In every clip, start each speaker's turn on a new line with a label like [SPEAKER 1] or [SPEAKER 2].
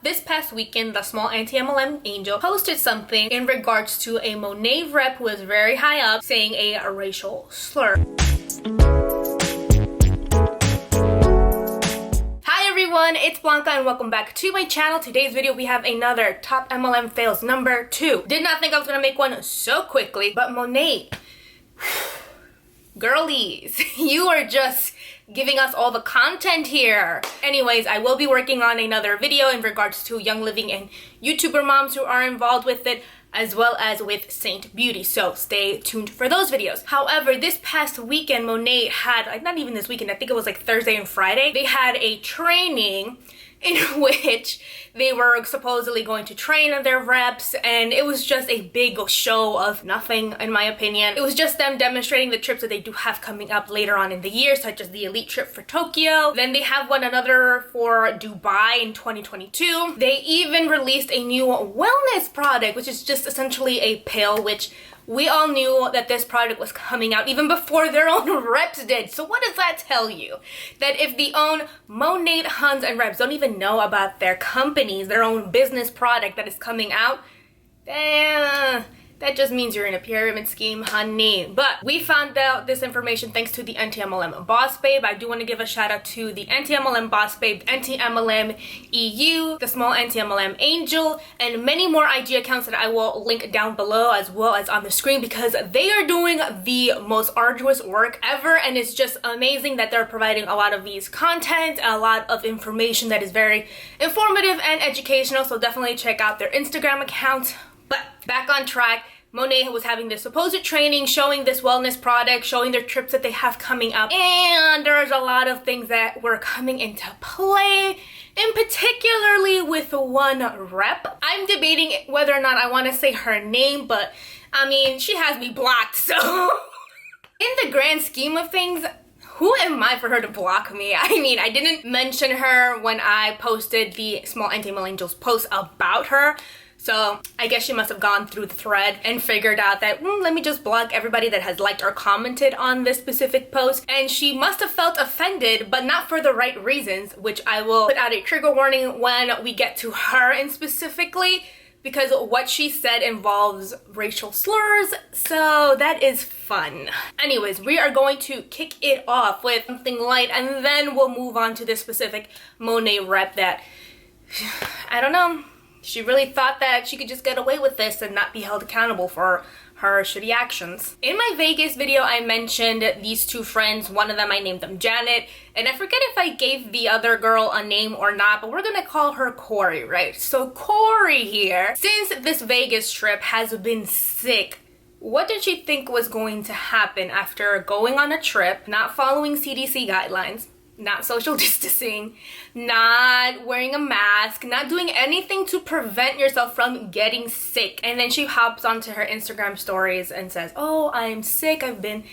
[SPEAKER 1] This past weekend, the small anti-MLM angel posted something in regards to a Monat Rep who is very high up saying a racial slur. Hi everyone, it's Blanca and welcome back to my channel. Today's video we have another top MLM fails number 2. Did not think I was gonna make one so quickly, but Monat, girlies, you are just giving us all the content here. Anyways, I will be working on another video in regards to Young Living and YouTuber moms who are involved with it, as well as with Saint Beauty, so stay tuned for those videos. However, this past weekend, Monat had, not even this weekend, I think it was like Thursday and Friday, they had a training in which they were supposedly going to train their reps, and it was just a big show of nothing, in my opinion. It was just them demonstrating the trips that they do have coming up later on in the year, such as the elite trip for Tokyo. Then they have one another for Dubai in 2022. They even released a new wellness product, which is just essentially a pill, which we all knew that this product was coming out even before their own reps did. So what does that tell you? That if the own Monat Huns and reps don't even know about their companies, their own business product that is coming out, then that just means you're in a pyramid scheme, honey. But we found out this information thanks to the anti-MLM boss babe. I do want to give a shout out to the anti-MLM boss babe, anti-MLM EU, the small anti-MLM angel, and many more IG accounts that I will link down below as well as on the screen, because they are doing the most arduous work ever, and it's just amazing that they're providing a lot of these content, a lot of information that is very informative and educational. So definitely check out their Instagram account. But back on track, Monat was having this supposed training, showing this wellness product, showing their trips that they have coming up, and there's a lot of things that were coming into play, and particularly with one rep. I'm debating whether or not I want to say her name, but I mean, she has me blocked, so in the grand scheme of things, who am I for her to block me? I mean, I didn't mention her when I posted the small anti-MLM angels post about her. So I guess she must have gone through the thread and figured out that let me just block everybody that has liked or commented on this specific post. And she must have felt offended, but not for the right reasons, which I will put out a trigger warning when we get to her in specifically, because what she said involves racial slurs, so that is fun. Anyways, we are going to kick it off with something light, and then we'll move on to this specific Monat Rep that, I don't know, she really thought that she could just get away with this and not be held accountable for her shitty actions. In my Vegas video, I mentioned these two friends. One of them, I named them Janet, and I forget if I gave the other girl a name or not, but we're gonna call her Corey, right? So Corey here, since this Vegas trip, has been sick. What did she think was going to happen after going on a trip, not following CDC guidelines, not social distancing, not wearing a mask, not doing anything to prevent yourself from getting sick? And then she hops onto her Instagram stories and says, oh, I'm sick, I've been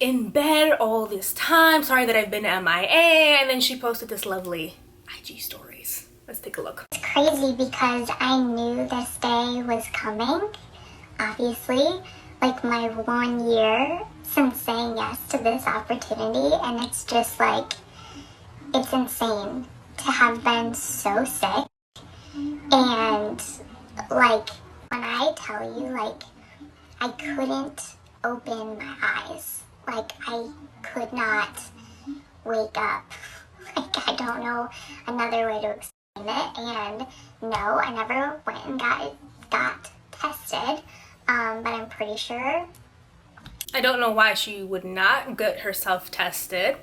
[SPEAKER 1] in bed all this time, sorry that I've been MIA. And then she posted this lovely IG stories. Let's take a look.
[SPEAKER 2] It's crazy because I knew this day was coming, obviously. Like my 1 year since saying yes to this opportunity, and it's just like, it's insane to have been so sick. And like, when I tell you, like, I couldn't open my eyes. Like, I could not wake up. Like, I don't know another way to explain it. And no, I never went and got tested, but I'm pretty sure.
[SPEAKER 1] I don't know why she would not get herself tested,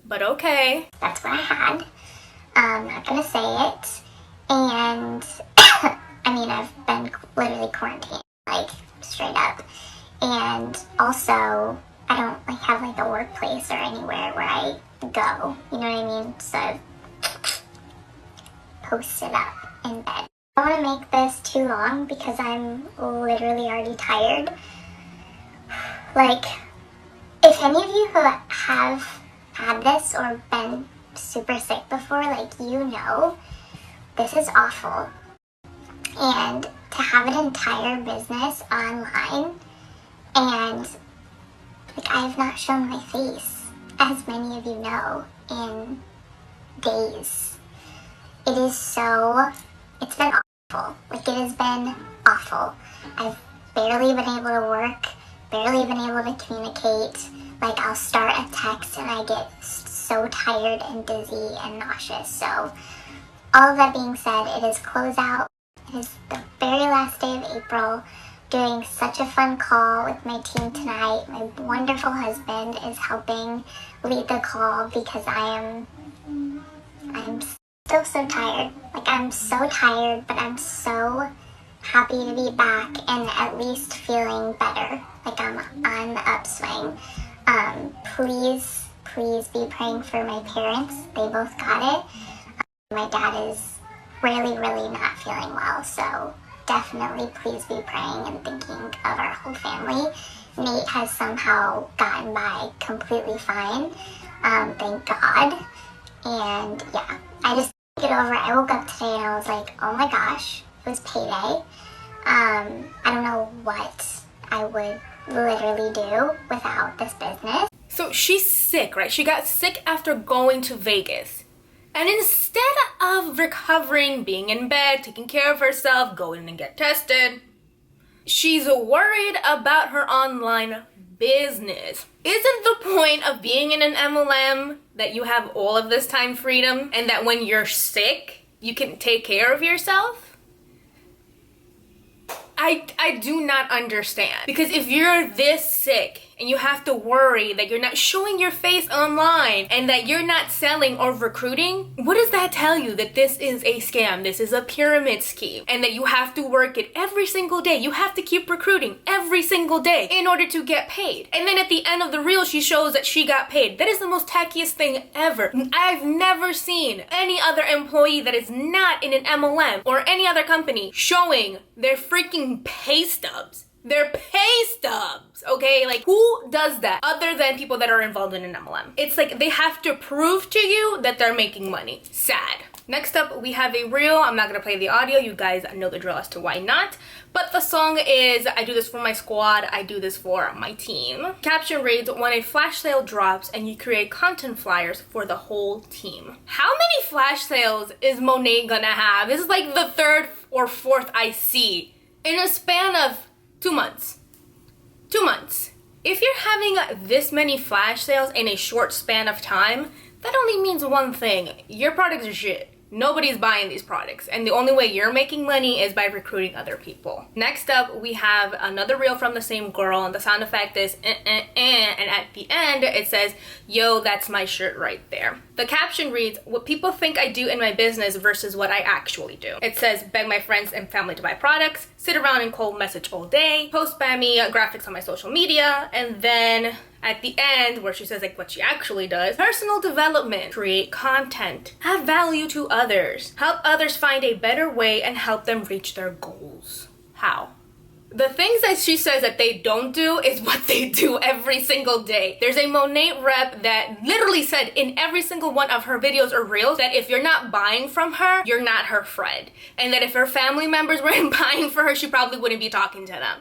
[SPEAKER 1] but okay.
[SPEAKER 2] That's what I had. I'm not gonna say it. And I mean, I've been literally quarantined, like straight up. And also, I don't like have like a workplace or anywhere where I go. You know what I mean? So I've posted up in bed. I don't want to make this too long because I'm literally already tired. Like, if any of you who have had this or been super sick before, like, you know, this is awful. And to have an entire business online, and like, I have not shown my face, as many of you know, in days. It's it has been awful. I've barely been able to work, barely been able to communicate. Like, I'll start a text and I get so tired and dizzy and nauseous. So, all of that being said, it is closeout. It is the very last day of April. Doing such a fun call with my team tonight. My wonderful husband is helping lead the call because I'm still so tired. Like, I'm so tired, but I'm so happy to be back and at least feeling better. Like, I'm on the upswing. Please be praying for my parents. They both got it. My dad is really not feeling well, so definitely please be praying and thinking of our whole family. Nate has somehow gotten by completely fine, thank God. And yeah, I just get over it. I woke up today and I was like, oh my gosh, it was payday. I don't know what I would literally do without this business.
[SPEAKER 1] So she's sick, right? She got sick after going to Vegas. And instead of recovering, being in bed, taking care of herself, going and get tested, she's worried about her online business. Isn't the point of being in an MLM that you have all of this time freedom and that when you're sick, you can take care of yourself? I do not understand. Because if you're this sick and you have to worry that you're not showing your face online and that you're not selling or recruiting, what does that tell you? That this is a scam, this is a pyramid scheme, and that you have to work it every single day. You have to keep recruiting every single day in order to get paid. And then at the end of the reel, she shows that she got paid. That is the most tackiest thing ever. I've never seen any other employee that is not in an MLM or any other company showing their freaking pay stubs. Their pay stubs, okay? Like, who does that other than people that are involved in an MLM? It's like they have to prove to you that they're making money. Sad. Next up, we have a reel. I'm not gonna play the audio. You guys know the drill as to why not. But the song is, I do this for my squad, I do this for my team. Caption reads, when a flash sale drops and you create content flyers for the whole team. How many flash sales is Monat gonna have? This is like the third or fourth I see in a span of 2 months. 2 months. If you're having this many flash sales in a short span of time, that only means one thing. Your products are shit. Nobody's buying these products, and the only way you're making money is by recruiting other people. Next up, we have another reel from the same girl, and the sound effect is and at the end it says, yo, that's my shirt right there. The caption reads, what people think I do in my business versus what I actually do. It says, beg my friends and family to buy products, sit around and cold message all day, post spammy graphics on my social media, and then at the end, where she says like what she actually does, personal development, create content, add value to others, help others find a better way and help them reach their goals. How? The things that she says that they don't do is what they do every single day. There's a Monat Rep that literally said in every single one of her videos or reels that if you're not buying from her, you're not her friend. And that if her family members weren't buying for her, she probably wouldn't be talking to them.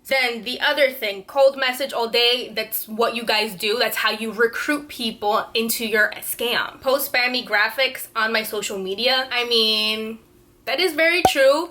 [SPEAKER 1] Then the other thing, cold message all day, that's what you guys do. That's how you recruit people into your scam. Post spammy graphics on my social media. I mean, that is very true.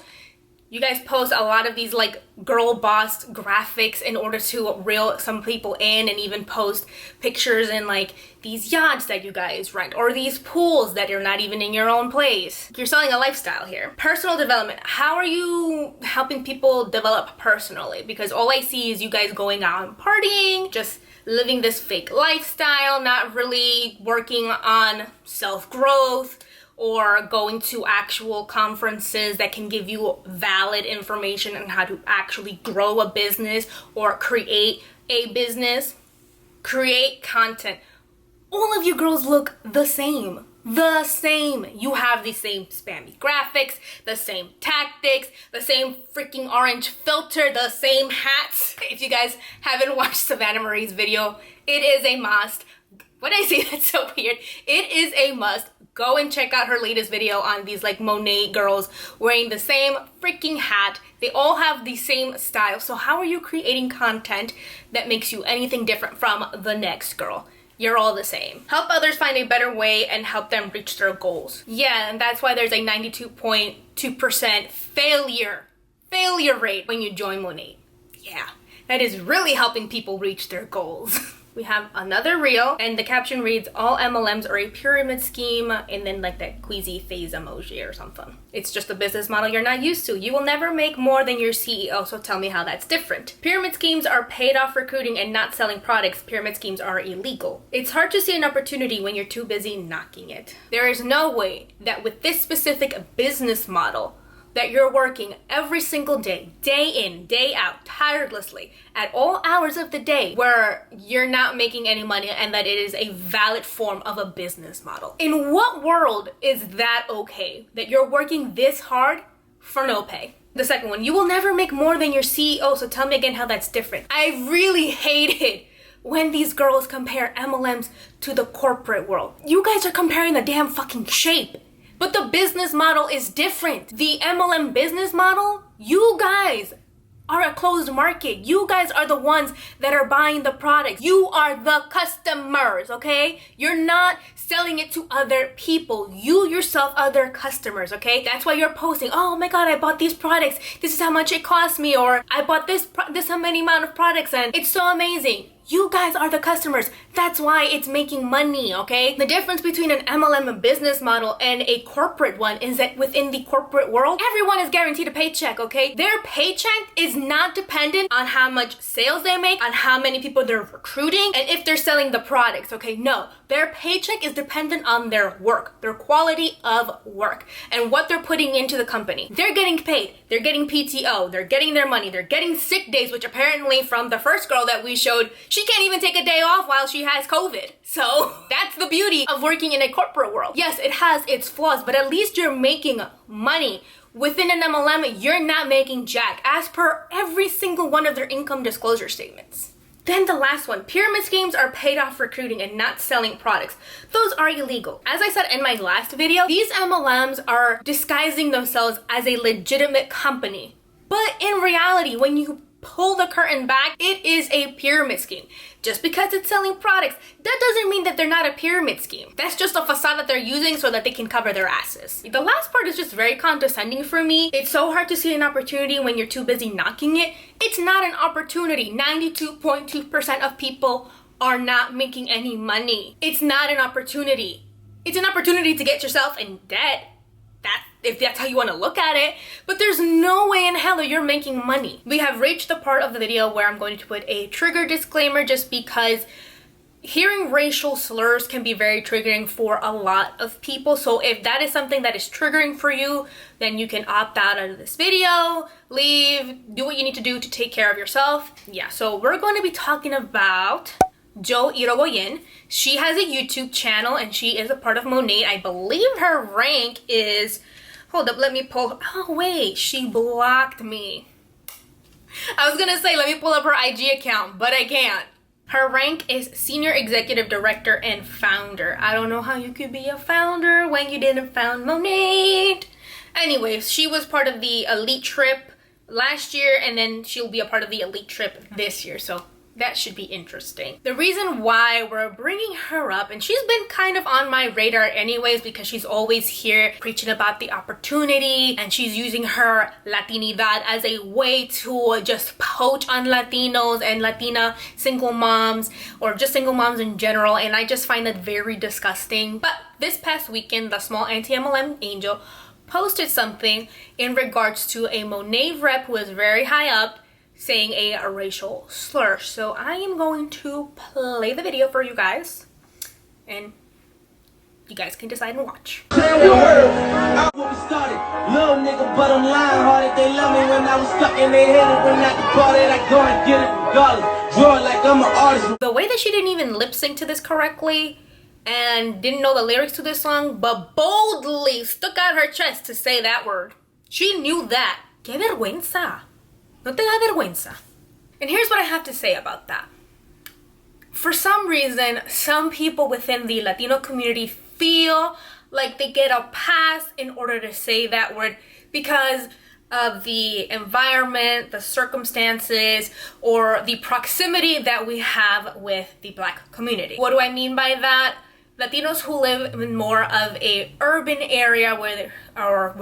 [SPEAKER 1] You guys post a lot of these like girl boss graphics in order to reel some people in, and even post pictures in like these yachts that you guys rent or these pools that you're not even in your own place. You're selling a lifestyle here. Personal development. How are you helping people develop personally? Because all I see is you guys going out and partying, just living this fake lifestyle, not really working on self-growth or going to actual conferences that can give you valid information on how to actually grow a business or create a business. Create content. All of you girls look the same. The same. You have the same spammy graphics, the same tactics, the same freaking orange filter, the same hats. If you guys haven't watched Savannah Marie's video, it is a must. What did I say? That's so weird. It is a must. Go and check out her latest video on these like Monat girls wearing the same freaking hat. They all have the same style. So how are you creating content that makes you anything different from the next girl? you're all the same. Help others find a better way and help them reach their goals. Yeah, and that's why there's a 92.2% failure rate when you join Monat. Yeah, that is really helping people reach their goals. We have another reel, and the caption reads, all MLMs are a pyramid scheme, and then like that queasy face emoji or something. It's just a business model you're not used to. You will never make more than your CEO, so tell me how that's different. Pyramid schemes are paid off recruiting and not selling products. Pyramid schemes are illegal. It's hard to see an opportunity when you're too busy knocking it. There is no way that with this specific business model that you're working every single day, day in, day out, tirelessly, at all hours of the day, where you're not making any money and that it is a valid form of a business model. In what world is that okay? That you're working this hard for no pay? The second one, you will never make more than your CEO, so tell me again how that's different. I really hated when these girls compare MLMs to the corporate world. You guys are comparing the damn fucking shape. But the business model is different. The MLM business model, you guys are a closed market. You guys are the ones that are buying the product. You are the customers, okay? You're not selling it to other people. You yourself are their customers, okay? That's why you're posting, oh my god, I bought these products. This is how much it cost me, or I bought this how many amount of products and it's so amazing. You guys are the customers. That's why it's making money, okay? The difference between an MLM business model and a corporate one is that within the corporate world, everyone is guaranteed a paycheck, okay? Their paycheck is not dependent on how much sales they make, on how many people they're recruiting, and if they're selling the products, okay? No, their paycheck is dependent on their work, their quality of work, and what they're putting into the company. They're getting paid, they're getting PTO, they're getting their money, they're getting sick days, which apparently from the first girl that we showed, she can't even take a day off while she has COVID. So that's the beauty of working in a corporate world. Yes, it has its flaws, but at least you're making money. Within an MLM, you're not making jack, as per every single one of their income disclosure statements. Then the last one, pyramid schemes are paid off recruiting and not selling products. Those are illegal. As I said in my last video, these MLMs are disguising themselves as a legitimate company. But in reality, when you pull the curtain back, it is a pyramid scheme. Just because it's selling products, that doesn't mean that they're not a pyramid scheme. That's just a facade that they're using so that they can cover their asses. The last part is just very condescending for me. It's so hard to see an opportunity when you're too busy knocking it. It's not an opportunity. 92.2% of people are not making any money. It's not an opportunity. It's an opportunity to get yourself in debt. If that's how you want to look at it, but there's no way in hell that you're making money. We have reached the part of the video where I'm going to put a trigger disclaimer, just because hearing racial slurs can be very triggering for a lot of people. So if that is something that is triggering for you, then you can opt out of this video, leave, do what you need to do to take care of yourself. Yeah, so we're going to be talking about Jo Irigoyen. She has a YouTube channel and she is a part of Monat. I believe her rank is, hold up, let me pull, oh wait, she blocked me. I was gonna say, let me pull up her IG account, but I can't. Her rank is Senior Executive Director and Founder. I don't know how you could be a founder when you didn't found Monat. Anyways, she was part of the Elite Trip last year, and then she'll be a part of the Elite Trip this year, so that should be interesting. The reason why we're bringing her up, and she's been kind of on my radar anyways, because she's always here preaching about the opportunity, and she's using her Latinidad as a way to just poach on Latinos and Latina single moms, or just single moms in general, and I just find that very disgusting. But this past weekend, the small anti-MLM angel posted something in regards to a Monat Rep who is very high up, saying a racial slur. So I am going to play the video for you guys, and you guys can decide and watch.
[SPEAKER 3] Little nigga, but I'm lying hearted. They love me when I was stuck in their head, and when I can call it, I go and get it regardless. Draw it like I'm an artist.
[SPEAKER 1] The way that she didn't even lip sync to this correctly and didn't know the lyrics to this song, but boldly stuck out her chest to say that word. She knew that. Que vergüenza. No te da vergüenza. And here's what I have to say about that. For some reason, some people within the Latino community feel like they get a pass in order to say that word, because of the environment, the circumstances, or the proximity that we have with the Black community. What do I mean by that? Latinos who live in more of a urban area where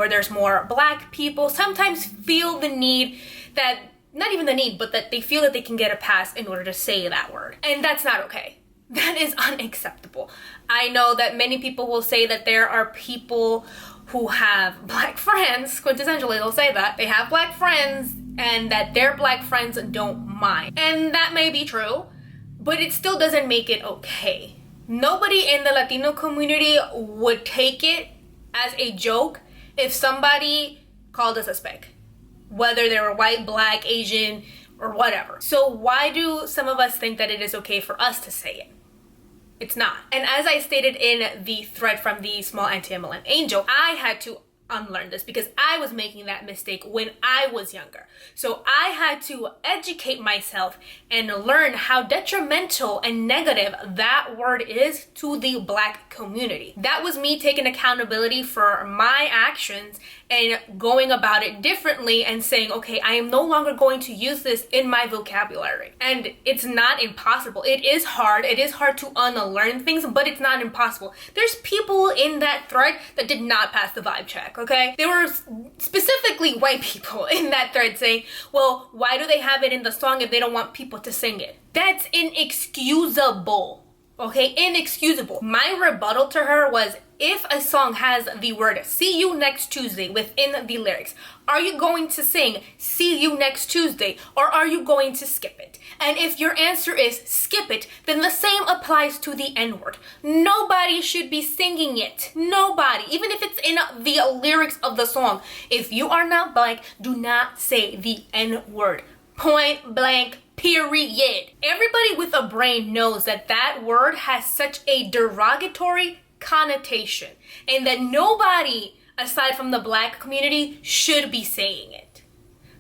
[SPEAKER 1] there's more Black people sometimes feel the need that, not even the need, but that they feel that they can get a pass in order to say that word. And that's not okay. That is unacceptable. I know that many people will say that there are people who have Black friends, quintessentially they'll say that, they have Black friends and that their Black friends don't mind. And that may be true, but it still doesn't make it okay. Nobody in the Latino community would take it as a joke if somebody called us a speck, whether they were white, Black, Asian, or whatever. So why do some of us think that it is okay for us to say it? It's not. And as I stated in the thread from the Small Anti-MLM Angel, I had to unlearn this because I was making that mistake when I was younger. So I had to educate myself and learn how detrimental and negative that word is to the Black community. That was me taking accountability for my actions and going about it differently and saying, okay, I am no longer going to use this in my vocabulary. And it's not impossible. It is hard. It is hard to unlearn things, but it's not impossible. There's people in that thread that did not pass the vibe check, okay? There were specifically white people in that thread saying, well, why do they have it in the song if they don't want people to sing it? That's inexcusable. Okay, inexcusable. My rebuttal to her was, if a song has the word "see you next Tuesday" within the lyrics, are you going to sing "see you next Tuesday" or are you going to skip it? And if your answer is skip it, then the same applies to the N-word. Nobody should be singing it. Nobody. Even if it's in the lyrics of the song. If you are not Black, do not say the N-word. Point blank. Period. Everybody with a brain knows that that word has such a derogatory connotation and that nobody aside from the Black community should be saying it.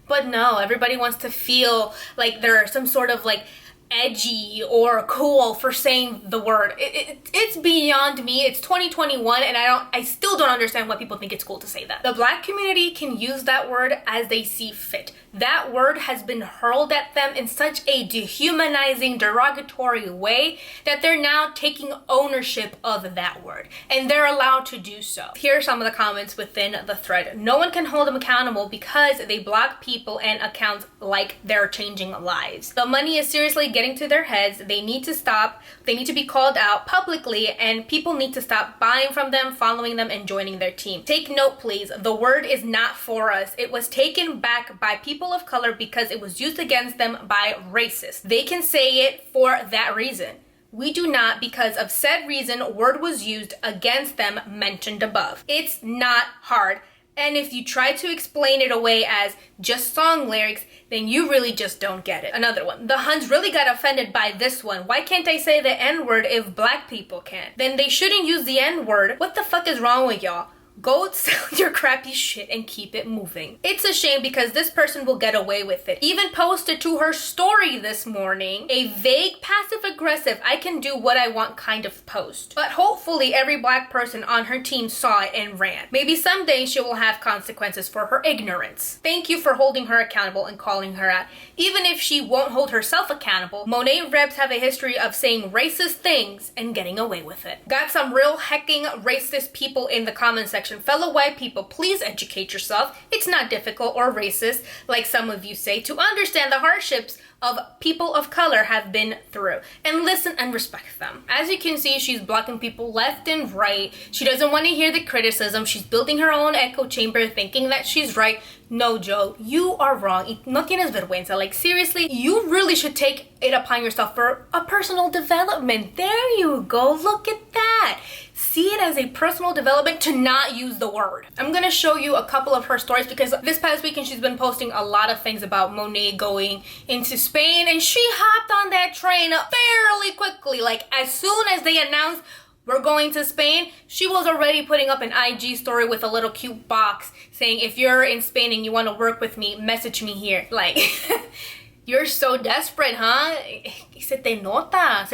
[SPEAKER 1] But no, everybody wants to feel like they're some sort of like edgy or cool for saying the word. It's beyond me. It's 2021 and I still don't understand why people think it's cool to say that. The Black community can use that word as they see fit. That word has been hurled at them in such a dehumanizing, derogatory way that they're now taking ownership of that word. And they're allowed to do so. Here are some of the comments within the thread. No one can hold them accountable because they block people and accounts like they're changing lives. The money is seriously getting to their heads. They need to stop. They need to be called out publicly and people need to stop buying from them, following them, and joining their team. Take note, please. The word is not for us. It was taken back by people of color because it was used against them by racists. They can say it for that reason. We do not, because of said reason, word was used against them mentioned above. It's not hard. And if you try to explain it away as just song lyrics, then you really just don't get it. Another one. The Huns really got offended by this one. Why can't I say the N-word if Black people can? Then they shouldn't use the N-word. What the fuck is wrong with y'all? Go sell your crappy shit and keep it moving. It's a shame because this person will get away with it. Even posted to her story this morning a vague, passive-aggressive, I can do what I want kind of post. But hopefully every Black person on her team saw it and ran. Maybe someday she will have consequences for her ignorance. Thank you for holding her accountable and calling her out. Even if she won't hold herself accountable, Monat Reps have a history of saying racist things and getting away with it. Got some real hecking racist people in the comment section. Fellow white people, please educate yourself. It's not difficult or racist, like some of you say, to understand the hardships of people of color have been through and listen and respect them. As you can see, she's blocking people left and right. She doesn't want to hear the criticism. She's building her own echo chamber thinking that she's right. No, Joe, you are wrong. No tienes vergüenza. Like, seriously, you really should take it upon yourself for a personal development. There you go. Look at that. See it as a personal development to not use the word. I'm gonna show you a couple of her stories because this past weekend she's been posting a lot of things about Monat going into Spain, and she hopped on that train fairly quickly. Like, as soon as they announced we're going to Spain, she was already putting up an IG story with a little cute box saying, if you're in Spain and you want to work with me, message me here. Like, you're so desperate, huh? Se te nota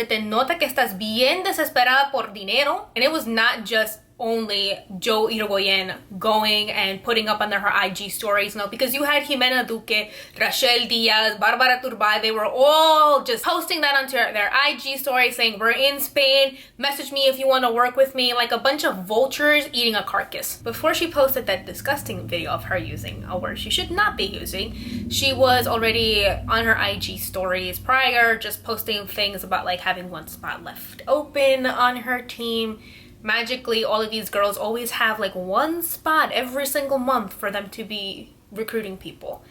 [SPEAKER 1] que estás bien desesperada por dinero. And it was not just only Joe Irigoyen going and putting up on her IG stories, no, because you had Jimena Duque, Rachel Diaz, Barbara Turbay, they were all just posting that onto their IG stories saying, we're in Spain, message me if you want to work with me, like a bunch of vultures eating a carcass. Before she posted that disgusting video of her using a word she should not be using, she was already on her IG stories prior, just posting things about like having one spot left open on her team. Magically, all of these girls always have like one spot every single month for them to be recruiting people.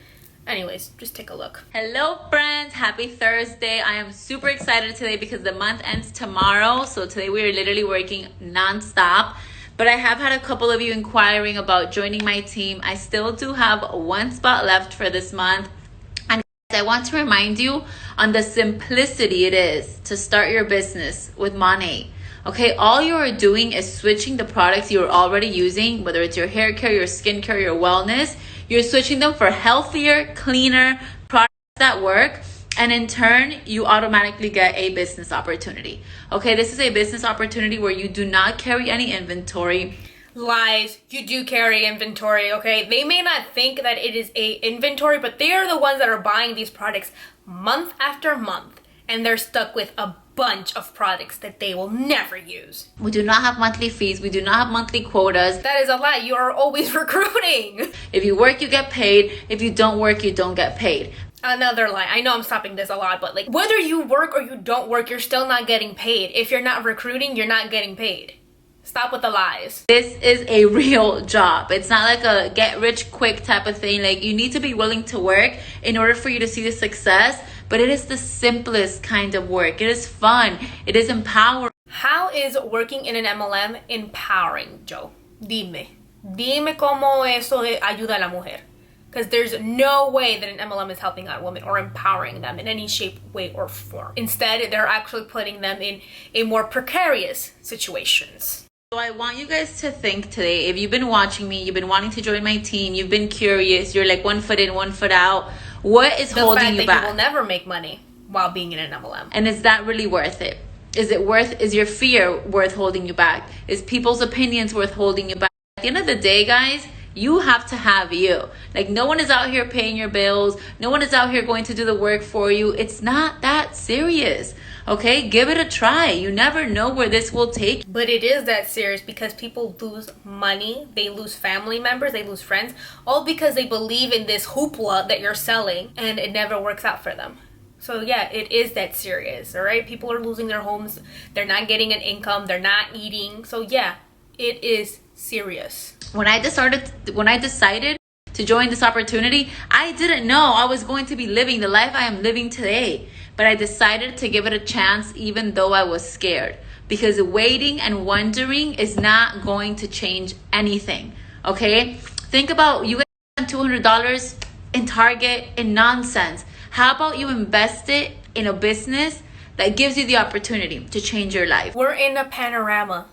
[SPEAKER 1] Anyways, just take a look.
[SPEAKER 4] Hello friends, happy Thursday. I am super excited today because the month ends tomorrow. So today we are literally working non-stop. But I have had a couple of you inquiring about joining my team. I still do have one spot left for this month. And I want to remind you on the simplicity it is to start your business with Monat. Okay, all you are doing is switching the products you're already using, whether it's your hair care, your skin care, your wellness. You're switching them for healthier, cleaner products that work. And in turn, you automatically get a business opportunity. Okay, this is a business opportunity where you do not carry any inventory.
[SPEAKER 1] Lies, you do carry inventory, okay? They may not think that it is a inventory, but they are the ones that are buying these products month after month. And they're stuck with a bunch of products that they will never use.
[SPEAKER 4] We do not have monthly fees. We do not have monthly quotas.
[SPEAKER 1] That is a lie. You are always recruiting.
[SPEAKER 4] If you work, you get paid. If you don't work, you don't get paid.
[SPEAKER 1] Another lie. I know I'm stopping this a lot, but like whether you work or you don't work, you're still not getting paid. If you're not recruiting, you're not getting paid. Stop with the lies.
[SPEAKER 4] This is a real job. It's not like a get rich quick type of thing. Like you need to be willing to work in order for you to see the success. But it is the simplest kind of work. It is fun. It is empowering.
[SPEAKER 1] How is working in an MLM empowering, Joe? Dime cómo eso ayuda a la mujer. Because there's no way that an MLM is helping out women or empowering them in any shape, way, or form. Instead, they're actually putting them in a more precarious situations.
[SPEAKER 4] So I want you guys to think today, if you've been watching me, you've been wanting to join my team, you've been curious, you're like 1 foot in, 1 foot out, what is holding you back?
[SPEAKER 1] You will never make money while being in an MLM.
[SPEAKER 4] And is that really worth it? Is your fear worth holding you back? Is people's opinions worth holding you back? At the end of the day, guys, you have to have you. Like no one is out here paying your bills. No one is out here going to do the work for you. It's not that serious. Okay, give it a try. You never know where this will take.
[SPEAKER 1] But it is that serious because people lose money. They lose family members. They lose friends. All because they believe in this hoopla that you're selling and it never works out for them. So yeah, it is that serious, all right? People are losing their homes. They're not getting an income. They're not eating. So yeah, it is serious.
[SPEAKER 4] When I decided to join this opportunity, I didn't know I was going to be living the life I am living today. But I decided to give it a chance even though I was scared. Because waiting and wondering is not going to change anything. Okay? Think about you get $200 in Target in nonsense. How about you invest it in a business that gives you the opportunity to change your life?
[SPEAKER 1] We're in a panorama.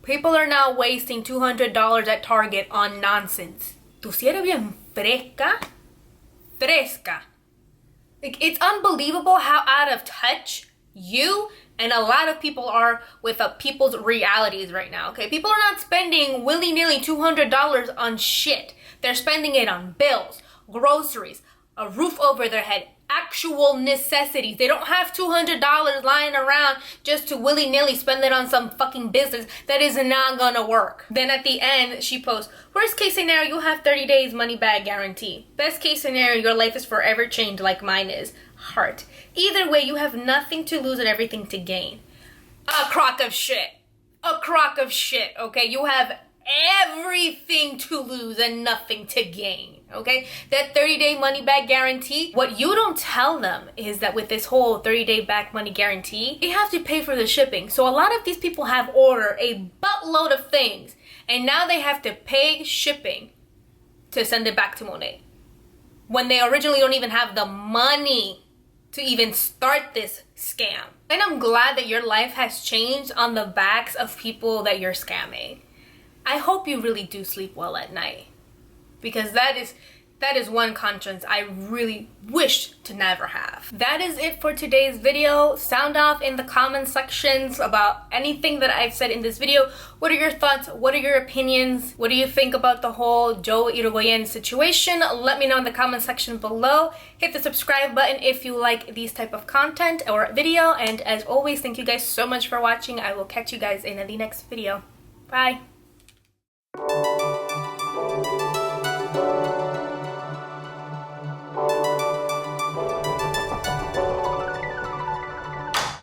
[SPEAKER 1] People are now wasting $200 at Target on nonsense. ¿Tú si eres bien fresca? Fresca. Like, it's unbelievable how out of touch you and a lot of people are with people's realities right now, okay? People are not spending willy-nilly $200 on shit. They're spending it on bills, groceries, a roof over their head, actual necessities. They don't have $200 lying around just to willy-nilly spend it on some fucking business that is not gonna work. Then at the end, she posts, worst case scenario, you have 30 days money back guarantee. Best case scenario, your life is forever changed like mine is. Heart. Either way, you have nothing to lose and everything to gain. A crock of shit. A crock of shit, okay? You have everything to lose and nothing to gain, okay? That 30-day money back guarantee, what you don't tell them is that with this whole 30-day back money guarantee, you have to pay for the shipping. So a lot of these people have ordered a buttload of things and now they have to pay shipping to send it back to Monat when they originally don't even have the money to even start this scam. And I'm glad that your life has changed on the backs of people that you're scamming. I hope you really do sleep well at night, because that That is one conscience I really wish to never have. That is it for today's video. Sound off in the comment sections about anything that I've said in this video. What are your thoughts? What are your opinions? What do you think about the whole Joe Irigoyen situation? Let me know in the comment section below. Hit the subscribe button if you like these type of content or video. And as always, thank you guys so much for watching. I will catch you guys in the next video. Bye.